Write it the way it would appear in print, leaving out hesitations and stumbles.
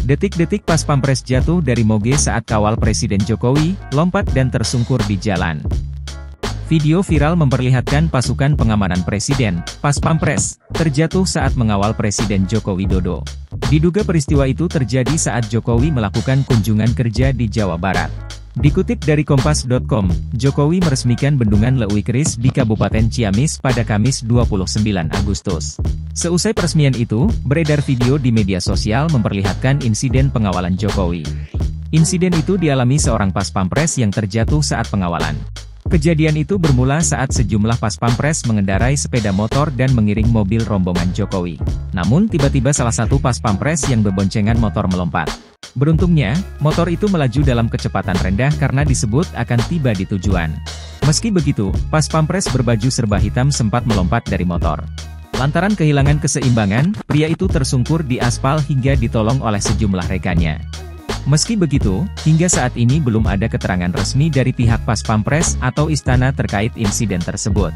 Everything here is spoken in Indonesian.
Detik-detik Pas Pampres jatuh dari moge saat kawal Presiden Jokowi, lompat dan tersungkur di jalan. Video viral memperlihatkan pasukan pengamanan Presiden, Pas Pampres, terjatuh saat mengawal Presiden Joko Widodo. Diduga peristiwa itu terjadi saat Jokowi melakukan kunjungan kerja di Jawa Barat. Dikutip dari Kompas.com, Jokowi meresmikan Bendungan Leuwi Keris di Kabupaten Ciamis pada Kamis 29 Agustus. Seusai peresmian itu, beredar video di media sosial memperlihatkan insiden pengawalan Jokowi. Insiden itu dialami seorang Pas Pampres yang terjatuh saat pengawalan. Kejadian itu bermula saat sejumlah Pas Pampres mengendarai sepeda motor dan mengiring mobil rombongan Jokowi. Namun tiba-tiba salah satu Pas Pampres yang berboncengan motor melompat. Beruntungnya, motor itu melaju dalam kecepatan rendah karena disebut akan tiba di tujuan. Meski begitu, Pas Pampres berbaju serba hitam sempat melompat dari motor. Lantaran kehilangan keseimbangan, pria itu tersungkur di aspal hingga ditolong oleh sejumlah rekannya. Meski begitu, hingga saat ini belum ada keterangan resmi dari pihak Pas Pampres atau istana terkait insiden tersebut.